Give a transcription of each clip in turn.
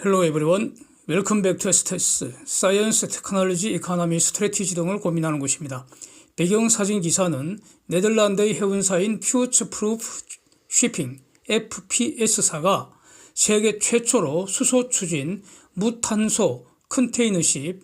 Hello everyone. Welcome back to STS, Science, Technology, Economy, Strategy 등을 고민하는 곳입니다. 배경 사진 기사는 네덜란드의 해운사인 Future Proof Shipping FPS사가 세계 최초로 수소 추진 무탄소 컨테이너십,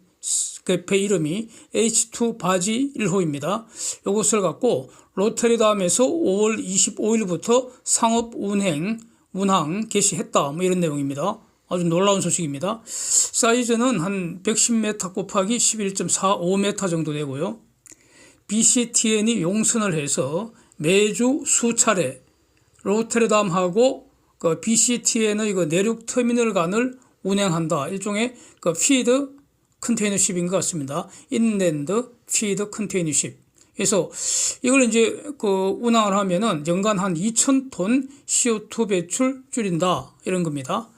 그 배 이름이 H2 바지 1호입니다. 이것을 갖고 로테르담에서 5월 25일부터 상업 운항 개시했다. 이런 내용입니다. 아주 놀라운 소식입니다. 사이즈는 한 110m 곱하기 11.45m 정도 되고요. BCTN이 용선을 해서 매주 수차례 로테르담하고 그 BCTN의 그 내륙 터미널 간을 운행한다. 일종의 그 피드 컨테이너십인 것 같습니다. 인랜드 피드 컨테이너십. 그래서 이걸 이제 그 운항을 하면은 연간 한 2,000톤 CO2 배출 줄인다. 이런 겁니다.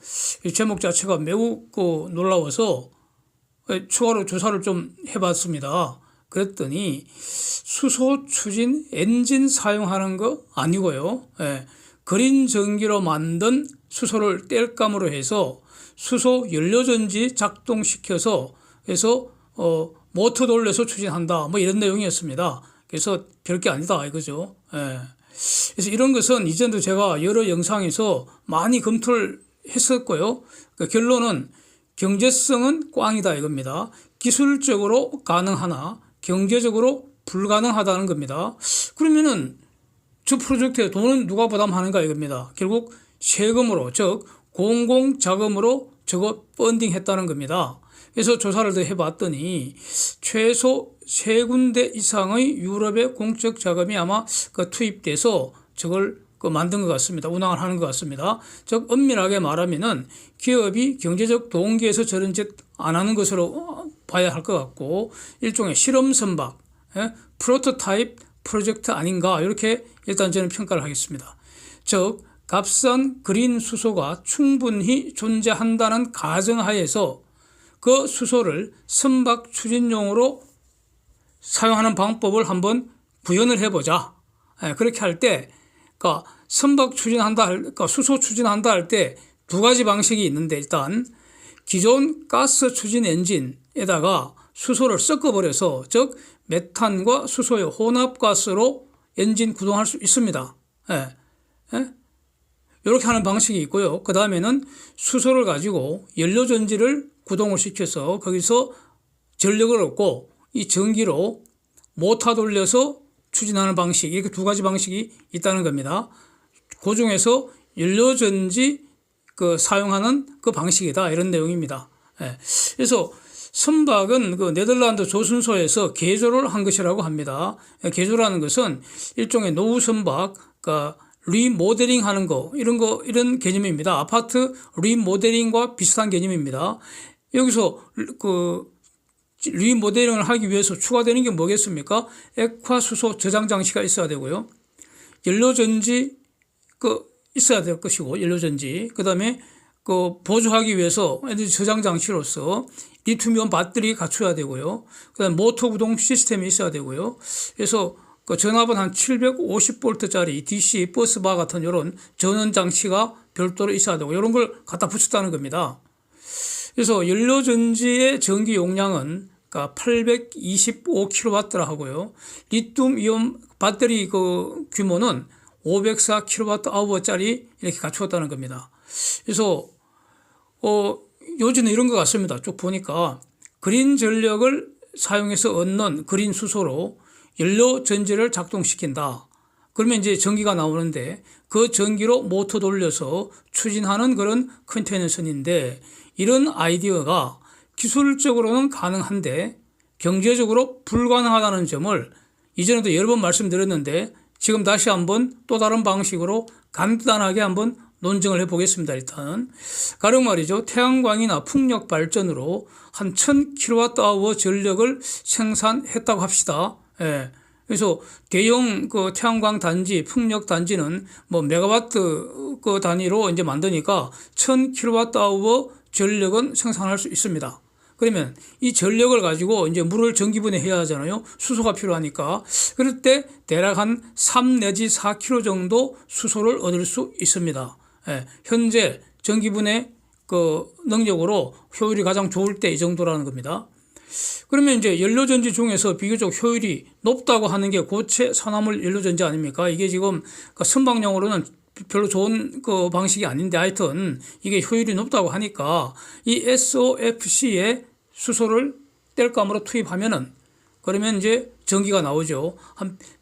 이 제목 자체가 매우 놀라워서 추가로 조사를 좀 해봤습니다. 그랬더니 수소 추진 엔진 사용하는 거 아니고요. 그린 전기로 만든 수소를 땔감으로 해서 수소 연료전지 작동시켜서 해서 모터 돌려서 추진한다. 이런 내용이었습니다. 그래서 별게 아니다 이거죠. 그래서 이런 것은 이전도 제가 여러 영상에서 많이 검토를 했었고요. 그 결론은 경제성은 꽝이다 이겁니다. 기술적으로 가능하나 경제적으로 불가능하다는 겁니다. 그러면은 저 프로젝트에 돈은 누가 부담하는가 이겁니다. 결국 세금으로, 즉 공공자금으로 저거 펀딩했다는 겁니다. 그래서 조사를 더 해봤더니 최소 3군데 이상의 유럽의 공적 자금이 아마 투입돼서 저걸 만든 것 같습니다. 운항을 하는 것 같습니다. 즉 엄밀하게 말하면은 기업이 경제적 동기에서 저런 짓 안 하는 것으로 봐야 할 것 같고 일종의 실험 선박, 프로토타입 프로젝트 아닌가 이렇게 일단 저는 평가를 하겠습니다. 즉 값싼 그린 수소가 충분히 존재한다는 가정하에서 그 수소를 선박 추진용으로 사용하는 방법을 한번 구현을 해보자. 그렇게 할 때, 선박 추진한다, 수소 추진한다 할 때 두 가지 방식이 있는데 일단 기존 가스 추진 엔진에다가 수소를 섞어버려서 즉 메탄과 수소의 혼합가스로 엔진 구동할 수 있습니다. 이렇게 하는 방식이 있고요. 그 다음에는 수소를 가지고 연료전지를 구동을 시켜서 거기서 전력을 얻고 이 전기로 모터 돌려서 추진하는 방식, 이렇게 두 가지 방식이 있다는 겁니다. 그 중에서 연료전지 사용하는 그 방식이다 이런 내용입니다. 그래서 선박은 네덜란드 조선소에서 개조를 한 것이라고 합니다. 개조라는 것은 일종의 노후 선박, 리모델링 하는 이런 개념입니다. 아파트 리모델링과 비슷한 개념입니다. 여기서 리모델링을 하기 위해서 추가되는 게 뭐겠습니까? 액화수소 저장 장치가 있어야 되고요. 연료전지 있어야 될 것이고, 연료전지. 그 다음에 보조하기 위해서 저장 장치로서 리튬이온 배터리 갖춰야 되고요. 그 다음에 모터 구동 시스템이 있어야 되고요. 그래서 전압은 한 750V짜리 DC 버스바 같은 이런 전원 장치가 별도로 있어야 되고 이런 걸 갖다 붙였다는 겁니다. 그래서 연료전지의 전기 용량은 825kW라 하고요. 리튬이온 배터리 규모는 504kWh짜리 이렇게 갖추었다는 겁니다. 그래서 요즘은 이런 것 같습니다. 쭉 보니까 그린 전력을 사용해서 얻는 그린 수소로 연료 전지를 작동시킨다. 그러면 이제 전기가 나오는데 그 전기로 모터 돌려서 추진하는 그런 컨테이너선인데 이런 아이디어가 기술적으로는 가능한데 경제적으로 불가능하다는 점을 이전에도 여러 번 말씀드렸는데 지금 다시 한번 또 다른 방식으로 간단하게 한번 논증을 해보겠습니다. 일단 가령 말이죠. 태양광이나 풍력 발전으로 한 1000kWh 전력을 생산했다고 합시다. 그래서 대형 태양광 단지, 풍력 단지는 메가와트 단위로 이제 만드니까 1000kWh 전력은 생산할 수 있습니다. 그러면 이 전력을 가지고 이제 물을 전기분해해야 하잖아요. 수소가 필요하니까. 그럴 때 대략 한 3 내지 4kg 정도 수소를 얻을 수 있습니다. 현재 전기분해 그 능력으로 효율이 가장 좋을 때 이 정도라는 겁니다. 그러면 이제 연료전지 중에서 비교적 효율이 높다고 하는 게 고체 산화물 연료전지 아닙니까? 이게 지금 그 선박용으로는 별로 좋은 그 방식이 아닌데 하여튼 이게 효율이 높다고 하니까 이 SOFC에 수소를 땔감으로 투입하면은 그러면 이제 전기가 나오죠.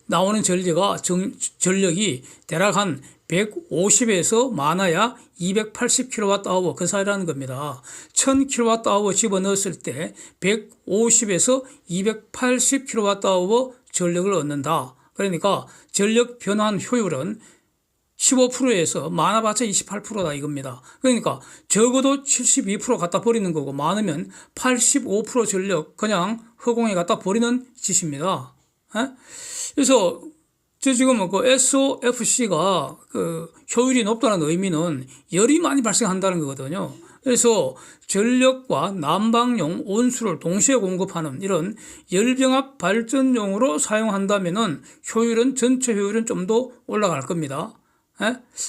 나오는 전력이 대략 한 150에서 많아야 280kWh 그 사이라는 겁니다. 1000kWh 집어넣었을 때 150에서 280kWh 전력을 얻는다. 그러니까 전력 변환 효율은 15%에서 많아봤자 28%다 이겁니다. 그러니까 적어도 72% 갖다 버리는 거고 많으면 85% 전력 그냥 허공에 갖다 버리는 짓입니다. 그래서 저 지금 그 SOFC가 그 효율이 높다는 의미는 열이 많이 발생한다는 거거든요. 그래서 전력과 난방용 온수를 동시에 공급하는 이런 열병합 발전용으로 사용한다면은 전체 효율은 좀 더 올라갈 겁니다.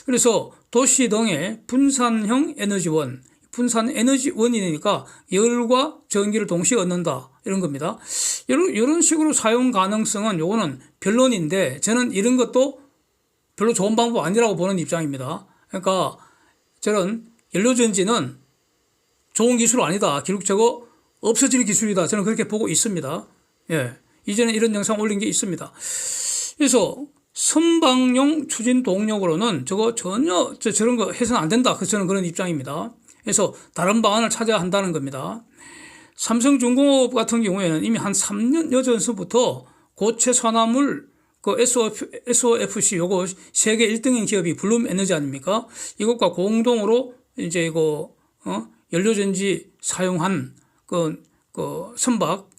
그래서 도시 등의 분산 에너지원이니까 열과 전기를 동시에 얻는다 이런 겁니다. 이런 식으로 사용 가능성은 요거는 변론인데 저는 이런 것도 별로 좋은 방법 아니라고 보는 입장입니다. 그러니까 저는 연료전지는 좋은 기술 아니다. 결국 저거 없어질 기술이다. 저는 그렇게 보고 있습니다. 예, 이전에 이런 영상 올린 게 있습니다. 그래서 선박용 추진 동력으로는 저거 전혀 저런 거 해서는 안 된다. 그래서 저는 그런 입장입니다. 그래서 다른 방안을 찾아야 한다는 겁니다. 삼성중공업 같은 경우에는 이미 한 3년여 전서부터 고체 산화물 그 SOFC 요거 세계 1등인 기업이 블룸 에너지 아닙니까? 이것과 공동으로 이제 이거 연료전지 사용한 그 선박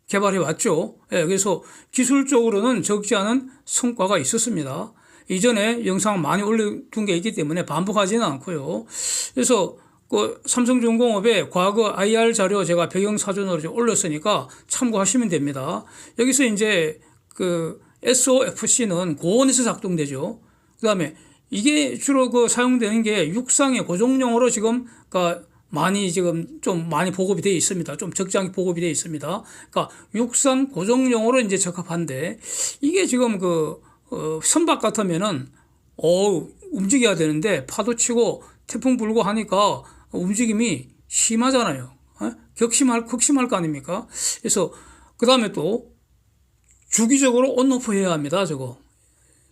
개발해 왔죠. 예, 그래서 기술적으로는 적지 않은 성과가 있었습니다. 이전에 영상 많이 올려둔 게 있기 때문에 반복하지는 않고요. 그래서 그 삼성중공업의 과거 IR 자료 제가 배경사전으로 올렸으니까 참고하시면 됩니다. 여기서 이제 그 SOFC는 고온에서 작동되죠. 그 다음에 이게 주로 그 사용되는 게 육상의 고정용으로 지금 좀 많이 보급이 되어 있습니다. 좀 적잖게 보급이 되어 있습니다. 그러니까 육상 고정용으로 이제 적합한데 이게 지금 선박 같으면은 움직여야 되는데 파도 치고 태풍 불고 하니까 움직임이 심하잖아요. 극심할 거 아닙니까? 그래서 그 다음에 또 주기적으로 온오프 해야 합니다. 저거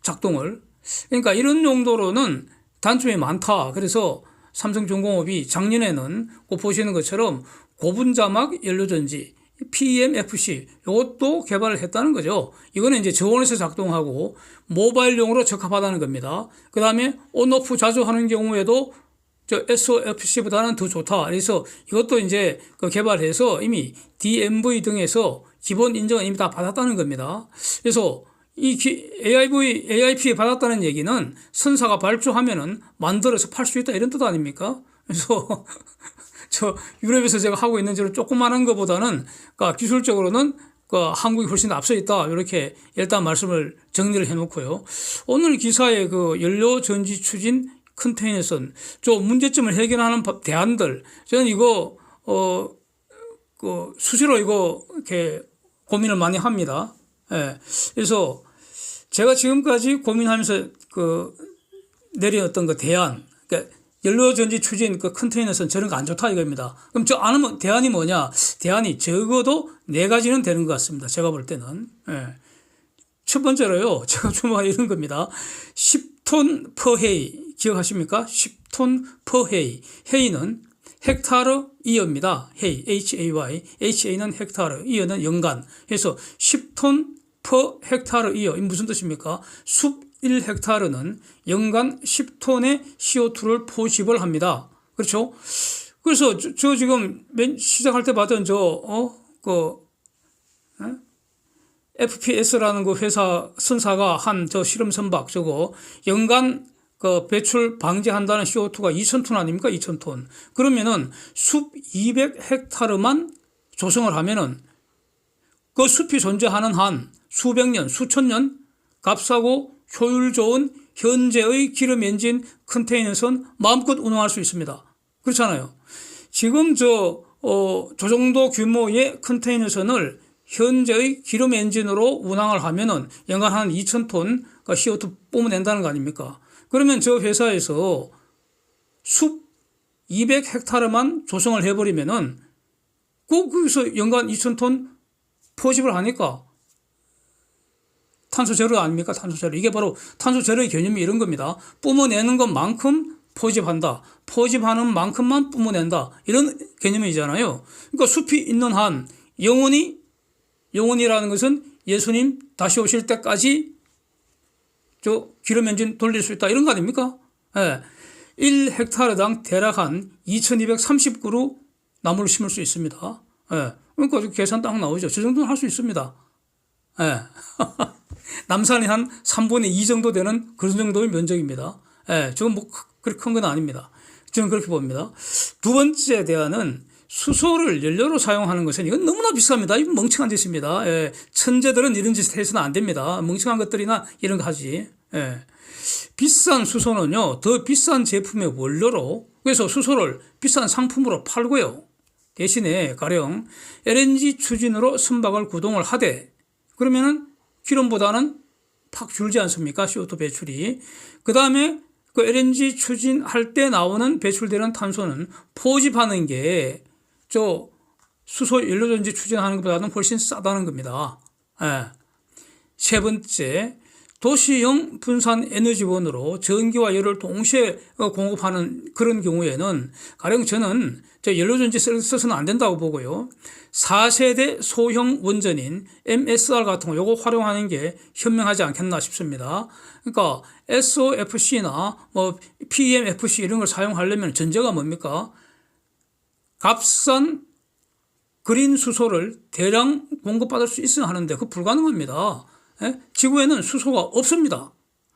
작동을. 그러니까 이런 용도로는 단점이 많다. 그래서 삼성중공업이 작년에는 꼭 보시는 것처럼 고분자막 연료전지 PEMFC 이것도 개발을 했다는 거죠. 이거는 이제 저온에서 작동하고 모바일용으로 적합하다는 겁니다. 그 다음에 온오프 자주 하는 경우에도 저 SOFC보다는 더 좋다. 그래서 이것도 이제 개발해서 이미 DMV 등에서 기본 인정을 이미 다 받았다는 겁니다. 그래서 이 AIP에 받았다는 얘기는 선사가 발주하면은 만들어서 팔 수 있다 이런 뜻 아닙니까? 그래서 저 유럽에서 제가 하고 있는 저런 조그마한 것보다는 그러니까 기술적으로는 한국이 훨씬 더 앞서 있다. 이렇게 일단 말씀을 정리를 해놓고요. 오늘 기사의 연료 전지 추진 컨테이너선 좀 문제점을 해결하는 대안들 저는 이거 수시로 이렇게 고민을 많이 합니다. 예. 그래서 제가 지금까지 고민하면서 내려왔던 대안, 그러니까 연료전지 추진 컨테이너선 저런 거 안 좋다 이겁니다. 그럼 대안이 뭐냐? 대안이 적어도 4가지는 되는 것 같습니다. 제가 볼 때는. 예. 첫 번째로요, 제가 주목한 이런 겁니다. 10톤 per 해이. 기억하십니까? 10톤 per 해이. 해이는 헥타르 이어입니다. 해이, HAY. HA는 헥타르, 이어는 연간. 그래서 10톤 per 헥타르 이어. 이 무슨 뜻입니까? 숲 1헥타르는 연간 10톤의 CO2를 포집을 합니다. 그렇죠? 그래서 저 지금 시작할 때 봤던 FPS라는 회사 선사가 한 실험 선박 저거 연간 배출 방지한다는 CO2가 2,000톤 아닙니까? 2,000톤. 그러면은 숲 200헥타르만 조성을 하면은 그 숲이 존재하는 한 수백 년, 수천 년 값싸고 효율 좋은 현재의 기름 엔진 컨테이너선 마음껏 운영할 수 있습니다. 그렇잖아요. 지금 저 정도 규모의 컨테이너선을 현재의 기름 엔진으로 운항을 하면은 연간 한 2,000톤 CO2 뿜어낸다는 거 아닙니까? 그러면 저 회사에서 숲 200헥타르만 조성을 해버리면은 거기서 연간 2,000톤 포집을 하니까 탄소 제로 아닙니까? 탄소 제로. 이게 바로 탄소 제로의 개념이 이런 겁니다. 뿜어내는 것만큼 포집한다. 포집하는 만큼만 뿜어낸다. 이런 개념이잖아요. 그러니까 숲이 있는 한 영원이라는 것은 예수님 다시 오실 때까지 저 기름 엔진 돌릴 수 있다. 이런 거 아닙니까? 예. 1헥타르당 대략 한 2230그루 나무를 심을 수 있습니다. 예. 그러니까 계산 딱 나오죠. 저 정도는 할 수 있습니다. 예. 남산이 한 3분의 2 정도 되는 그런 정도의 면적입니다. 예. 저건 뭐 그렇게 큰 건 아닙니다. 저는 그렇게 봅니다. 두 번째 대안은 수소를 연료로 사용하는 것은 이건 너무나 비쌉니다. 이건 멍청한 짓입니다. 예. 천재들은 이런 짓을 해서는 안 됩니다. 멍청한 것들이나 이런 거 하지. 예. 비싼 수소는요, 더 비싼 제품의 원료로, 그래서 수소를 비싼 상품으로 팔고요. 대신에 가령 LNG 추진으로 선박을 구동을 하되, 그러면은 기름보다는 팍 줄지 않습니까? CO2 배출이. 그 다음에 그 LNG 추진할 때 나오는 배출되는 탄소는 포집하는 게 저 수소 연료전지 추진하는 것보다는 훨씬 싸다는 겁니다. 예. 세 번째, 도시형 분산 에너지원으로 전기와 열을 동시에 공급하는 그런 경우에는 가령 저는 연료전지 써서는 안 된다고 보고요. 4세대 소형 원전인 MSR 같은 거 요거 활용하는 게 현명하지 않겠나 싶습니다. 그러니까 SOFC나 뭐 PEMFC 이런 걸 사용하려면 전제가 뭡니까? 값싼 그린 수소를 대량 공급받을 수 있어야 하는데 그거 불가능합니다. 예? 지구에는 수소가 없습니다.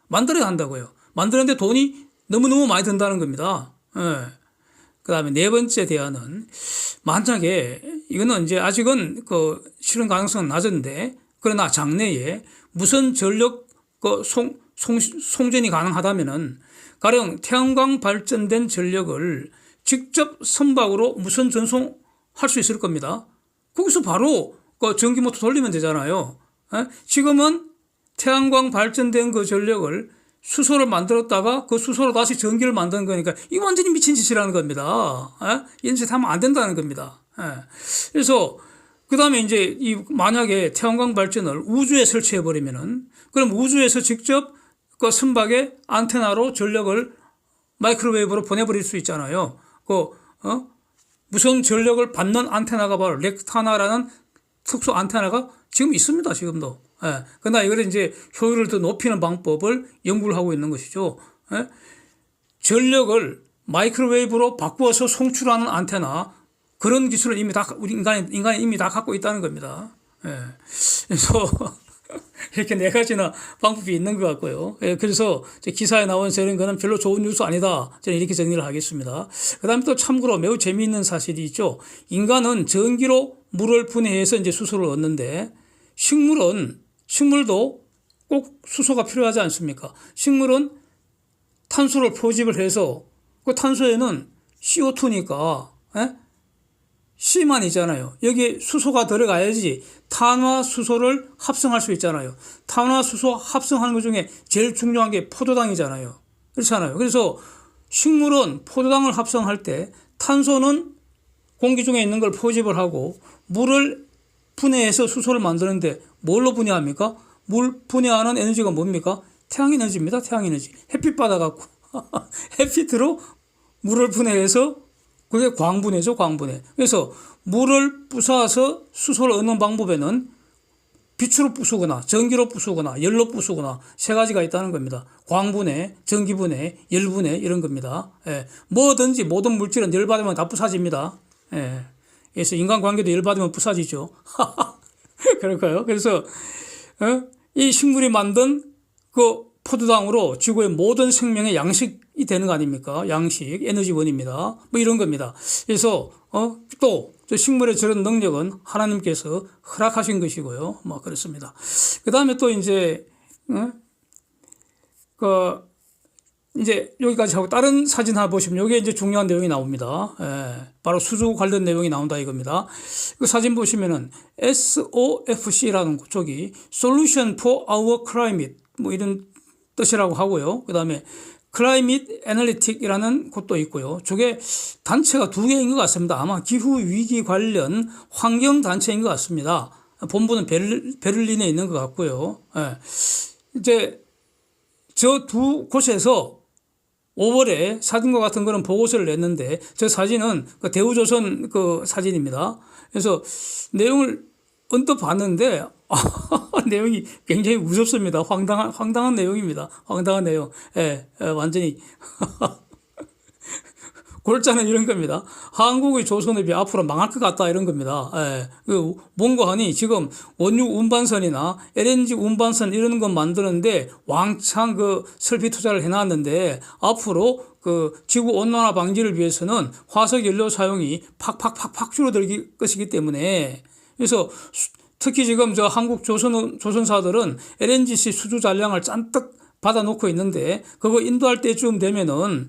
만들어야 한다고요. 만드는데 돈이 너무너무 많이 든다는 겁니다. 예. 그 다음에 네 번째 대안은 만약에 이거는 이제 아직은 그 실현 가능성은 낮은데 그러나 장래에 무선 전력 송전이 가능하다면은 가령 태양광 발전된 전력을 직접 선박으로 무선 전송할 수 있을 겁니다. 거기서 바로 그 전기 모터 돌리면 되잖아요. 지금은 태양광 발전된 그 전력을 수소를 만들었다가 그 수소로 다시 전기를 만드는 거니까 이거 완전히 미친 짓이라는 겁니다. 이런 짓 하면 안 된다는 겁니다. 그래서 그 다음에 이제 만약에 태양광 발전을 우주에 설치해 버리면은 그럼 우주에서 직접 그 선박에 안테나로 전력을 마이크로웨이브로 보내버릴 수 있잖아요. 무선 전력을 받는 안테나가 바로 렉타나라는 특수 안테나가 지금 있습니다. 지금도. 그러나 이걸 이제 효율을 더 높이는 방법을 연구를 하고 있는 것이죠. 전력을 마이크로웨이브로 바꾸어서 송출하는 안테나 그런 기술을 이미 우리 인간이 이미 다 갖고 있다는 겁니다. 그래서 이렇게 네 가지나 방법이 있는 것 같고요. 그래서 기사에 나온 이런 거는 별로 좋은 뉴스 아니다. 저는 이렇게 정리를 하겠습니다. 그 다음에 또 참고로 매우 재미있는 사실이 있죠. 인간은 전기로 물을 분해해서 이제 수소를 얻는데 식물도 꼭 수소가 필요하지 않습니까? 식물은 탄소를 포집을 해서 그 탄소에는 CO2니까 C만 있잖아요. 여기 수소가 들어가야지 탄화수소를 합성할 수 있잖아요. 탄화수소 합성하는 것 중에 제일 중요한 게 포도당이잖아요. 그렇잖아요. 그래서 식물은 포도당을 합성할 때 탄소는 공기 중에 있는 걸 포집을 하고 물을 분해해서 수소를 만드는데 뭘로 분해합니까? 물 분해하는 에너지가 뭡니까? 태양에너지입니다. 태양에너지. 햇빛 받아갖고 햇빛으로 물을 분해해서 그게 광분해죠. 광분해. 그래서 물을 부숴서 수소를 얻는 방법에는 빛으로 부수거나 전기로 부수거나 열로 부수거나 세 가지가 있다는 겁니다. 광분해, 전기분해, 열분해 이런 겁니다. 뭐든지 모든 물질은 열 받으면 다 부사집니다. 그래서 인간관계도 열 받으면 부사지죠. 그럴까요? 그래서 이 식물이 만든 그 포도당으로 지구의 모든 생명의 양식이 되는 거 아닙니까? 양식, 에너지원입니다. 뭐 이런 겁니다. 그래서 또 저 식물의 저런 능력은 하나님께서 허락하신 것이고요. 뭐 그렇습니다. 그 다음에 또 이제 이제 여기까지 하고 다른 사진 하나 보시면 여기에 이제 중요한 내용이 나옵니다. 바로 수주 관련 내용이 나온다 이겁니다. 그 사진 보시면은 SOFC라는 쪽이 Solution for Our Climate 뭐 이런 뜻이라고 하고요. 그 다음에 Climate Analytic이라는 곳도 있고요. 저게 단체가 두 개인 것 같습니다. 아마 기후 위기 관련 환경 단체인 것 같습니다. 본부는 베를린에 있는 것 같고요. 이제 저 두 곳에서 5월에 사진과 같은 거는 보고서를 냈는데 저 사진은 그 대우조선 그 사진입니다. 그래서 내용을 언뜻 봤는데 내용이 굉장히 무섭습니다. 황당한 내용입니다. 황당한 내용. 완전히 골자는 이런 겁니다. 한국의 조선업이 앞으로 망할 것 같다 이런 겁니다. 뭔가 하니 지금 원유 운반선이나 LNG 운반선 이런 거 만드는데 왕창 그 설비 투자를 해놨는데 앞으로 그 지구 온난화 방지를 위해서는 화석 연료 사용이 팍팍팍팍 줄어들 것이기 때문에 그래서 특히 지금 저 한국 조선사들은 LNGC 수주 잔량을 잔뜩 받아놓고 있는데 그거 인도할 때쯤 되면은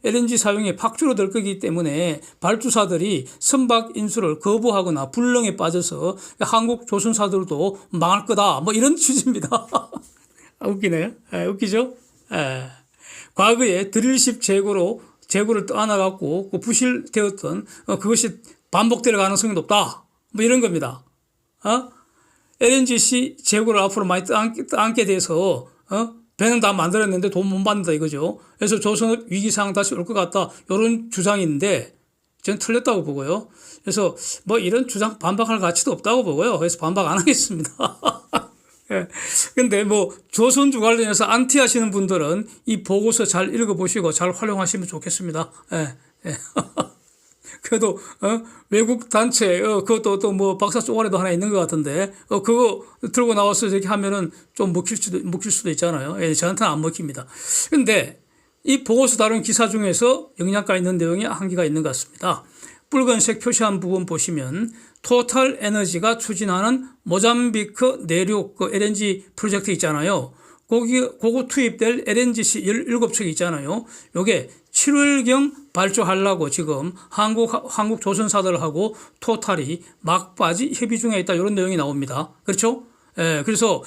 LNG 사용이 팍 줄어들 거기 때문에 발주사들이 선박 인수를 거부하거나 불능에 빠져서 한국 조선사들도 망할 거다 뭐 이런 취지입니다. 웃기네요. 웃기죠? 과거에 드릴십 재고를 떠안아갖고 부실되었던 그것이 반복될 가능성이 높다 뭐 이런 겁니다. LNGC 재고를 앞으로 많이 떠안게 돼서 배는 다 만들었는데 돈 못 받는다 이거죠. 그래서 조선업 위기 상황 다시 올 것 같다 이런 주장인데 저는 틀렸다고 보고요. 그래서 뭐 이런 주장 반박할 가치도 없다고 보고요. 그래서 반박 안 하겠습니다. 근데 뭐 조선주 관련해서 안티 하시는 분들은 이 보고서 잘 읽어보시고 잘 활용하시면 좋겠습니다. 그래도 외국 단체 그것도 또 뭐 박사 쪼가리도 하나 있는 것 같은데 그거 들고 나와서 이렇게 하면은 좀 먹힐 수도 있잖아요. 저한테는 안 먹힙니다. 근데 이 보고서 다룬 기사 중에서 영양가 있는 내용이 한 개가 있는 것 같습니다. 붉은색 표시한 부분 보시면 토탈 에너지가 추진하는 모잠비크 내륙 그 LNG 프로젝트 있잖아요. 그거 투입될 LNGC 17척 있잖아요. 요게 7월경 발주하려고 지금 한국 조선사들하고 토탈이 막바지 협의 중에 있다 이런 내용이 나옵니다. 그렇죠? 그래서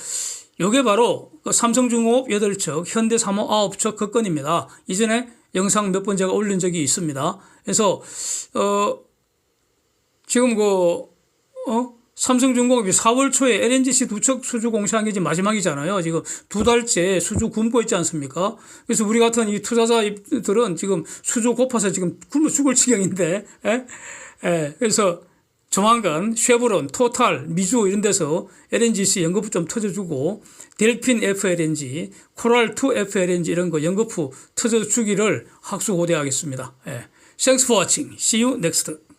요게 바로 삼성중공업 8척, 현대사모 9척 그 건입니다. 이전에 영상 몇 번 제가 올린 적이 있습니다. 그래서 지금 삼성중공업이 4월 초에 LNGC 2척 수주 공시한 게 지금 마지막이잖아요. 지금 2달째 수주 굶고 있지 않습니까? 그래서 우리 같은 이 투자자들은 지금 수주 고파서 지금 굶어 죽을 지경인데, 그래서 조만간 쉐보론, 토탈, 미주 이런 데서 LNGC 연거푸 좀 터져주고 델핀 FLNG, 코랄2 FLNG 이런 거 연거푸 터져주기를 학수고대하겠습니다. Thanks for watching. See you next.